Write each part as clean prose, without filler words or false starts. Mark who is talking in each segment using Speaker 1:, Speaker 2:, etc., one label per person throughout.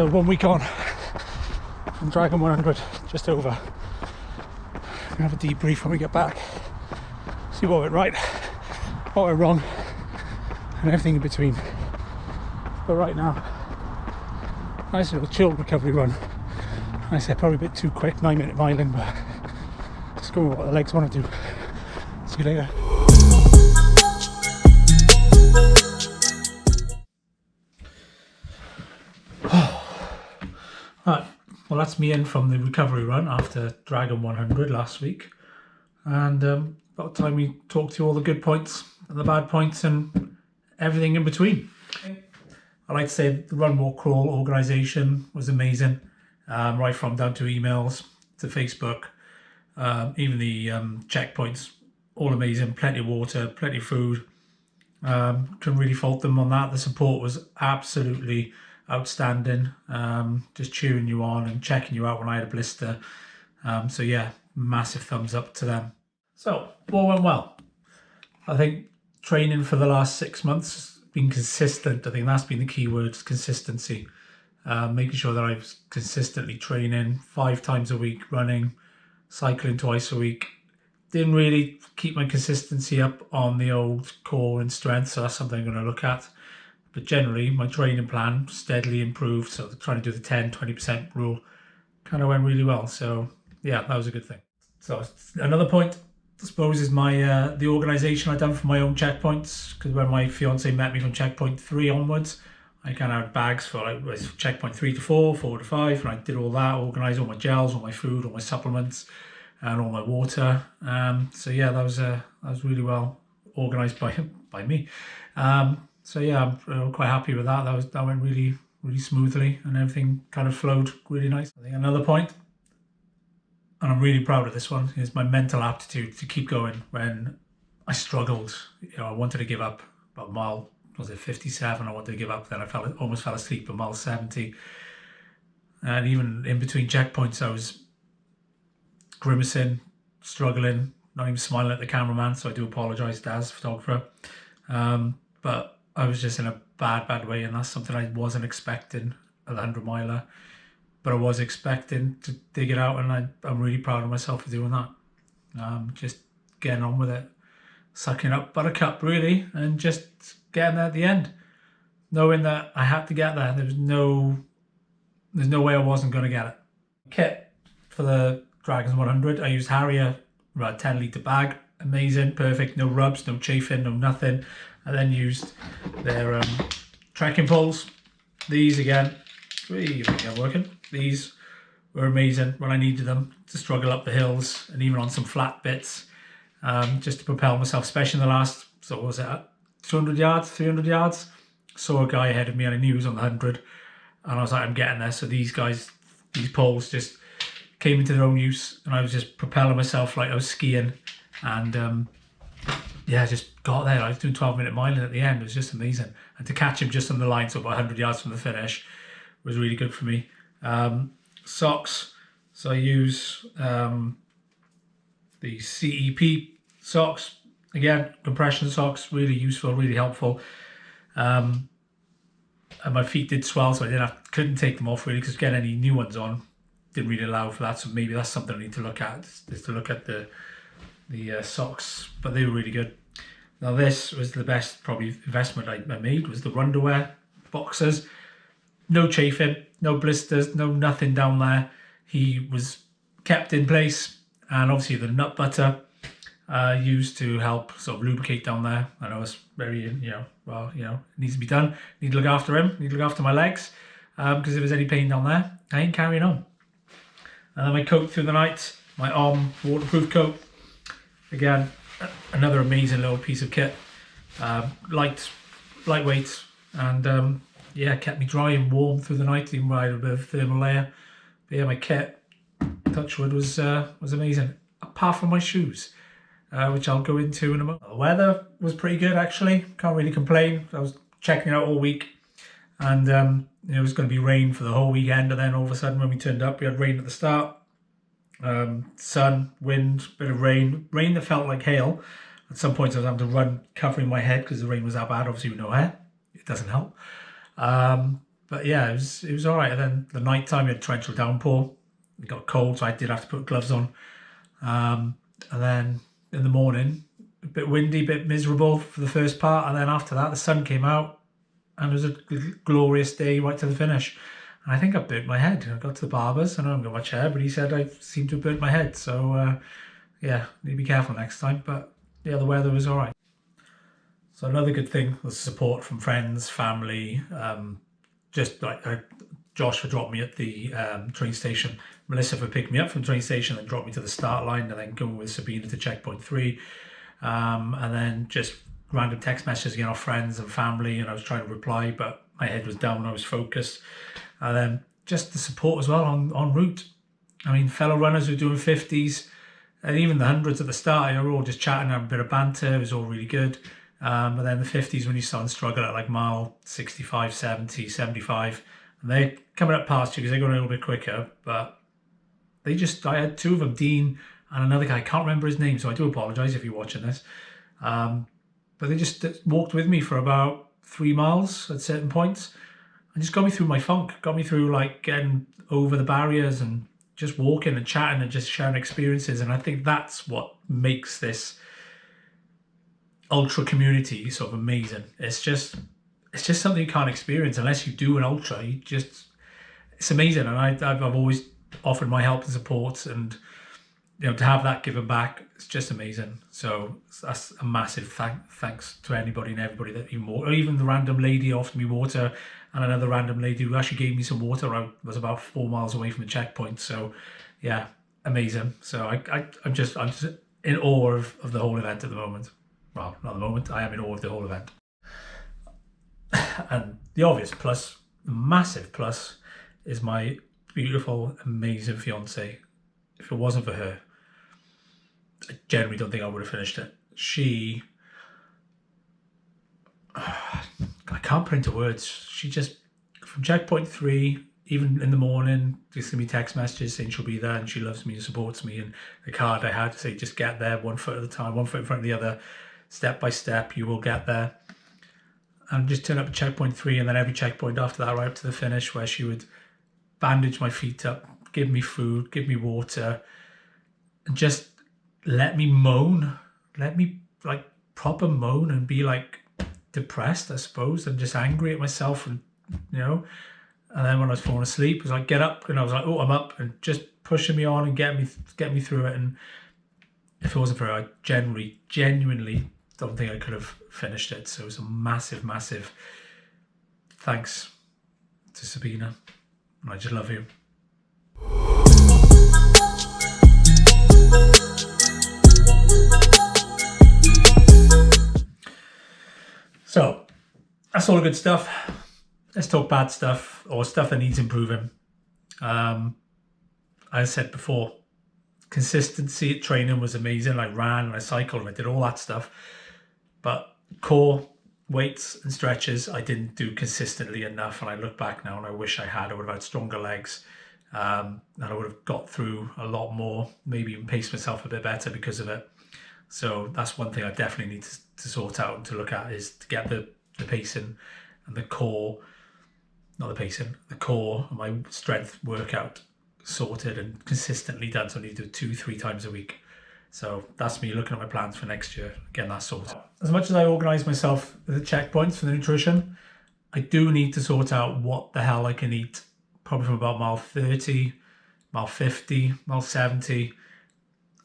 Speaker 1: So 1 week on from Dragon 100, just over. We're gonna have a debrief when we get back. See what went right, what went wrong, and everything in between. But right now, nice little chilled recovery run. I said probably a bit too quick, 9-minute miling, but just go with what the legs want to do. See you later. Right, well that's me in from the recovery run after Dragon 100 last week, and about time we talked to all the good points and the bad points and everything in between. I like to say the run, walk, crawl organisation was amazing, right from down to emails to Facebook, even the checkpoints, all amazing. Plenty of water, plenty of food. Couldn't really fault them on that. The support was absolutely outstanding, just cheering you on and checking you out when I had a blister. So yeah, massive thumbs up to them. So what went well? I think training for the last 6 months, been consistent. I think that's been the key word, consistency. Making sure that I was consistently training 5 times a week, running, cycling twice a week. Didn't really keep my consistency up on the old core and strength, so that's something I'm going to look at. But generally, my training plan steadily improved. So trying to do the 10-20% rule kind of went really well. So yeah, that was a good thing. So another point, I suppose, is my the organisation I've done for my own checkpoints. Because when my fiance met me from checkpoint 3 onwards, I kind of had bags for like checkpoint 3 to 4, 4 to 5, and I did all that, organised all my gels, all my food, all my supplements, and all my water. So yeah, that was really well organised by me. So yeah, I'm quite happy with that. That went really smoothly, and everything kind of flowed really nice. I think another point, and I'm really proud of this one, is my mental aptitude to keep going when I struggled. You know, I wanted to give up about mile, was it 57? I wanted to give up. Then I almost fell asleep at mile 70, and even in between checkpoints, I was grimacing, struggling, not even smiling at the cameraman. So I do apologise, Daz, photographer. But I was just in a bad way, and that's something I wasn't expecting at the 100 miler, but I was expecting to dig it out, and I'm really proud of myself for doing that. Just getting on with it, sucking up buttercup really, and just getting there at the end, knowing that I had to get there. There's no way I wasn't going to get it. Kit for the Dragons 100, I used Harrier, a 10-litre bag, amazing, perfect, no rubs, no chafing, no nothing. I then used their trekking poles. These again, working. These were amazing when I needed them to struggle up the hills and even on some flat bits, just to propel myself, especially in the last, so what was it, 200 yards, 300 yards? Saw a guy ahead of me and I knew he was on the 100, and I was like, I'm getting there. So these poles just came into their own use, and I was just propelling myself like I was skiing, and yeah, just got there. I was doing 12-minute miling at the end. It was just amazing. And to catch him just on the line, so about 100 yards from the finish, was really good for me. Socks. So I use the CEP socks. Again, compression socks, really useful, really helpful. And my feet did swell, so I couldn't take them off really, because getting any new ones on didn't really allow for that. So maybe that's something I need to look at, is to look at the socks, but they were really good. Now this was the best probably investment I made, was the Runderwear boxers. No chafing, no blisters, no nothing down there. He was kept in place, and obviously the nut butter used to help sort of lubricate down there. I know it's very, it needs to be done. Need to look after him, need to look after my legs, because if there's any pain down there, I ain't carrying on. And then my coat through the night, my arm waterproof coat. Again, another amazing little piece of kit, lightweight, and yeah, kept me dry and warm through the night, even though I had a bit of thermal layer. But yeah, my kit, touchwood, was amazing, apart from my shoes, which I'll go into in a moment. The weather was pretty good actually, can't really complain. I was checking it out all week, and it was going to be rain for the whole weekend, and then all of a sudden when we turned up, we had rain at the start. Sun, wind, bit of rain that felt like hail. At some points I was having to run covering my head because the rain was that bad, obviously with no hair. It doesn't help. But yeah, it was all right. And then the night time, we had torrential downpour. It got cold, so I did have to put gloves on. And then in the morning, a bit windy, a bit miserable for the first part. And then after that, the sun came out and it was a glorious day right to the finish. And I think I burnt my head. I got to the barber's. I know I haven't got much hair, but he said I seem to have burnt my head. So yeah, need to be careful next time. But yeah, the weather was all right. So another good thing was support from friends, family, just like Josh for dropping me at the train station, Melissa for picking me up from the train station and dropped me to the start line, and then going with Sabina to checkpoint 3, and then just random text messages again off friends and family, and I was trying to reply, but my head was down, I was focused. And then just the support as well en route. I mean, fellow runners who were doing 50s and even the 100s at the start, we were all just chatting, having a bit of banter, it was all really good. But then the 50s, when you start to struggle at like mile 65, 70, 75, and they're coming up past you because they're going a little bit quicker. But I had two of them, Dean and another guy, I can't remember his name, so I do apologise if you're watching this. But they just walked with me for about 3 miles at certain points and just got me through my funk, got me through like getting over the barriers and just walking and chatting and just sharing experiences. And I think that's what makes this ultra community sort of amazing. It's just something you can't experience unless you do an ultra. It's amazing, and I've always offered my help and support, and to have that given back, it's just amazing. So that's a massive thanks to anybody and everybody that even the random lady offered me water, and another random lady who actually gave me some water. I was about 4 miles away from the checkpoint. So yeah, amazing. So I'm just in awe of the whole event at the moment. Well, not at the moment, I am in awe of the whole event. And the obvious plus, the massive plus, is my beautiful, amazing fiance. If it wasn't for her, I genuinely don't think I would have finished it. I can't put into words. She just, from checkpoint 3, even in the morning, just send me text messages saying she'll be there and she loves me and supports me. And the card I had to say, just get there 1 foot at a time, 1 foot in front of the other. Step by step, you will get there. And just turn up at checkpoint 3, and then every checkpoint after that, right up to the finish, where she would bandage my feet up, give me food, give me water, and just let me moan, let me like proper moan and be like depressed, I suppose, and just angry at myself, and And then when I was falling asleep, it was like, get up, and I was like, oh, I'm up, and just pushing me on and get me through it. And if it wasn't for her, I genuinely don't think I could have finished it. So it was a massive, massive thanks to Sabina. I just love you. So that's all the good stuff. Let's talk bad stuff, or stuff that needs improving. As I said before, consistency at training was amazing. I ran and I cycled and I did all that stuff. But core, weights and stretches, I didn't do consistently enough. And I look back now and I wish I had. I would have had stronger legs. And I would have got through a lot more, maybe even paced myself a bit better because of it. So that's one thing I definitely need to sort out and to look at, is to get the pacing and the core, not the pacing, the core and my strength workout sorted and consistently done. So I need to do 2-3 times a week. So that's me looking at my plans for next year, getting that sorted. As much as I organise myself with the checkpoints for the nutrition, I do need to sort out what the hell I can eat, probably from about mile 30, mile 50, mile 70.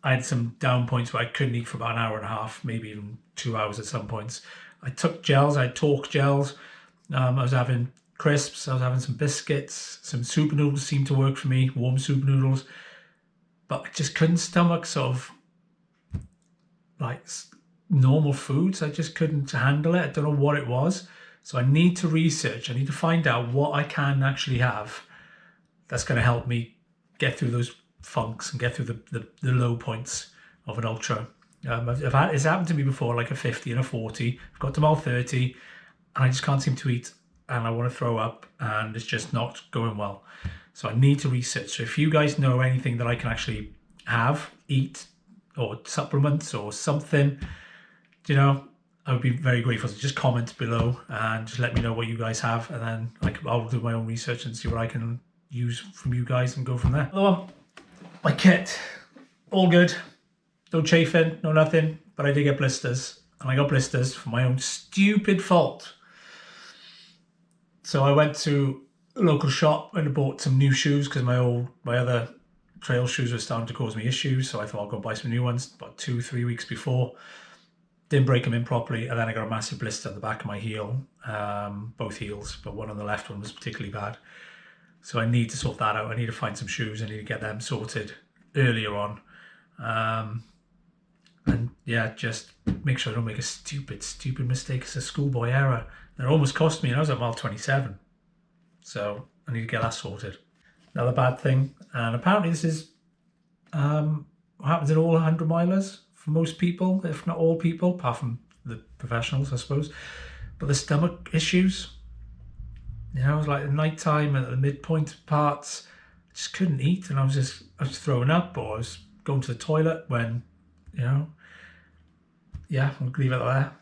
Speaker 1: I had some down points where I couldn't eat for about an hour and a half, maybe even 2 hours at some points. I took gels, I had talk gels. I was having crisps, I was having some biscuits, some super noodles seemed to work for me, warm super noodles. But I just couldn't stomach sort of like normal foods. I just couldn't handle it. I don't know what it was. So I need to research. I need to find out what I can actually have that's going to help me get through those funks and get through the low points of an ultra. It's happened to me before, like a 50 and a 40. I've got to mile 30 and I just can't seem to eat and I want to throw up and it's just not going well. So I need to research. So if you guys know anything that I can actually have, eat, or supplements or something, I would be very grateful to just comment below and just let me know what you guys have, and then I'll do my own research and see what I can use from you guys and go from there. My kit, all good, no chafing, no nothing, but I did get blisters, and I got blisters for my own stupid fault. So I went to a local shop and I bought some new shoes because my other trail shoes were starting to cause me issues. So I thought I'll go buy some new ones about 2-3 weeks before. Didn't break them in properly, and then I got a massive blister at the back of my heel, both heels, but one on the left one was particularly bad. So I need to sort that out. I need to find some shoes. I need to get them sorted earlier on. And yeah, just make sure I don't make a stupid mistake. It's a schoolboy error. That almost cost me, and I was at mile 27. So I need to get that sorted. Another bad thing, and apparently this is what happens in all 100 milers for most people, if not all people, apart from the professionals, I suppose. But the stomach issues, you know, it was like at night time at the midpoint parts, I just couldn't eat, and I was throwing up, or I was going to the toilet when, you know, yeah, I'll leave it there.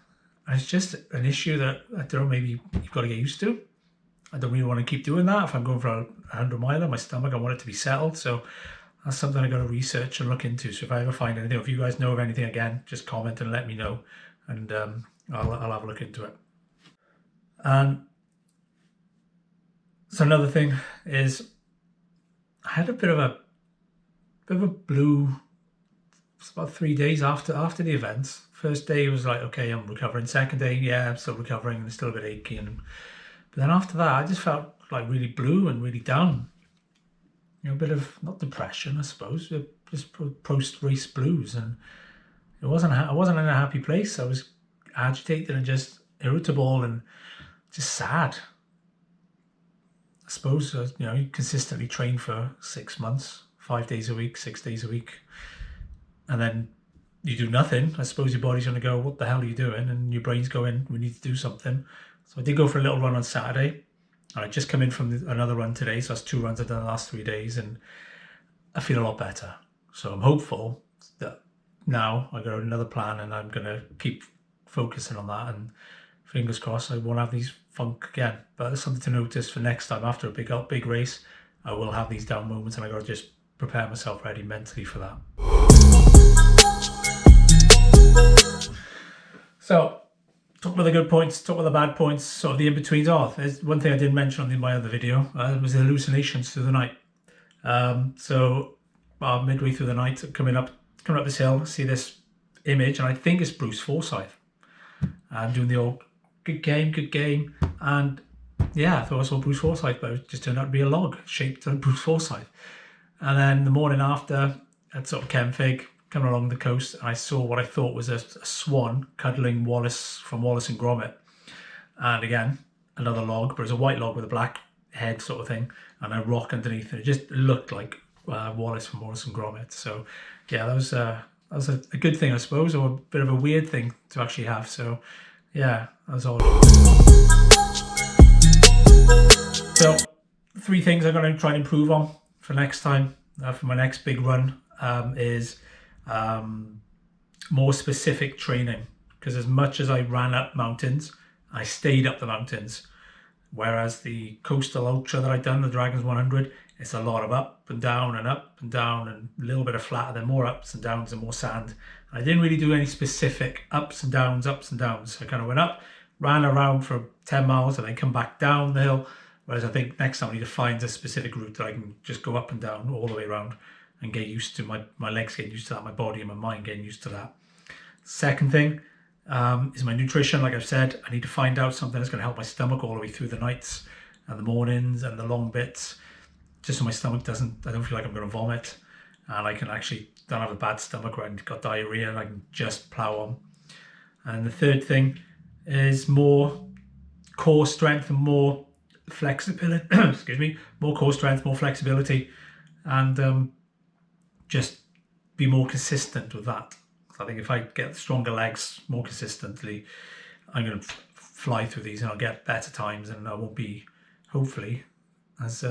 Speaker 1: And it's just an issue that, I don't know, maybe you've got to get used to. I don't really want to keep doing that. If I'm going for a 100 miler, my stomach, I want it to be settled. So that's something I got to research and look into. So if I ever find anything, if you guys know of anything, again, just comment and let me know, and I'll have a look into it. And so another thing is, I had a bit of a blue. It's about 3 days after the event. First day was like, okay, I'm recovering. Second day, yeah, I'm still recovering and still a bit achy. But then after that, I just felt like really blue and really down. You know, a bit of, not depression, I suppose, but just post-race blues. And I wasn't in a happy place. I was agitated and just irritable and just sad. I suppose, you know, you consistently train for 6 months, 5 days a week, 6 days a week. And then you do nothing. I suppose your body's going to go, what the hell are you doing? And your brain's going, we need to do something. So I did go for a little run on Saturday. And I just come in from another run today. So that's 2 runs I've done the last 3 days. And I feel a lot better. So I'm hopeful that now I got another plan, and I'm going to keep focusing on that. And fingers crossed I won't have these funk again. But it's something to notice for next time after a big race. I will have these down moments, and I got to just prepare myself ready mentally for that. So, talk about the good points, talk about the bad points, sort of the in-betweens. There's one thing I didn't mention in my other video, was the hallucinations through the night. So, midway through the night, coming up this hill, I see this image, and I think it's Bruce Forsyth. I'm doing the old good game, and yeah, I thought I saw Bruce Forsyth, but it just turned out to be a log shaped like Bruce Forsyth. And then the morning after, at sort of Kenfig, coming along the coast, and I saw what I thought was a swan cuddling Wallace from Wallace and Gromit. And again, another log, but it's a white log with a black head sort of thing, and a rock underneath. And it just looked like Wallace from Wallace and Gromit. So yeah, that was a good thing, I suppose, or a bit of a weird thing to actually have. So yeah, that was all. So 3 things I'm going to try and improve on for next time, for my next big run, is more specific training. Because as much as I ran up mountains, I stayed up the mountains. Whereas the coastal ultra that I've done, the Dragons 100, it's a lot of up and down and up and down, and a little bit of flat, and then more ups and downs and more sand. I didn't really do any specific ups and downs. I kind of went up, ran around for 10 miles, and then come back down the hill. Whereas I think next time I need to find a specific route that I can just go up and down all the way around and get used to, my legs getting used to that, my body and my mind getting used to that. Second thing is my nutrition. Like I've said, I need to find out something that's going to help my stomach all the way through the nights and the mornings and the long bits, just so my stomach I don't feel like I'm going to vomit, and I can actually don't have a bad stomach where I've got diarrhea, and I can just plow on. And the third thing is more core strength and more flexibility. Excuse me, more core strength, more flexibility, and just be more consistent with that. I think if I get stronger legs more consistently, I'm going to fly through these, and I'll get better times, and I won't be, hopefully, as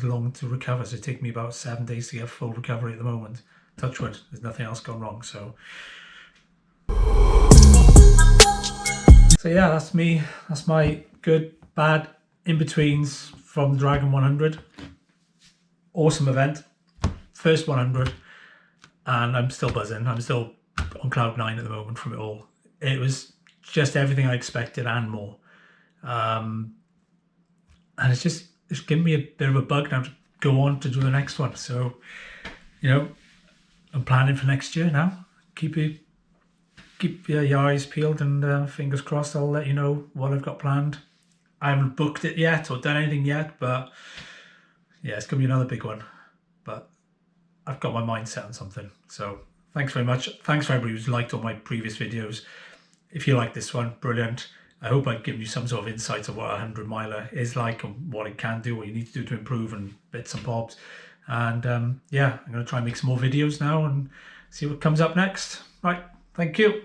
Speaker 1: long to recover. So it takes me about 7 days to get full recovery at the moment. Touch wood, there's nothing else gone wrong. So So yeah, that's me. That's my good, bad, in-betweens from Dragon 100. Awesome event. First 100. And I'm still buzzing. I'm still on cloud 9 at the moment from it all. It was just everything I expected and more. And it's given me a bit of a bug now to go on to do the next one. So, I'm planning for next year now. Keep your eyes peeled and fingers crossed. I'll let you know what I've got planned. I haven't booked it yet or done anything yet, but yeah, it's going to be another big one. But I've got my mind set on something. So thanks very much. Thanks for everybody who's liked all my previous videos. If you like this one, brilliant. I hope I've given you some sort of insight of what a 100 miler is like and what it can do, what you need to do to improve and bits and bobs. And yeah, I'm going to try and make some more videos now and see what comes up next. Right, thank you.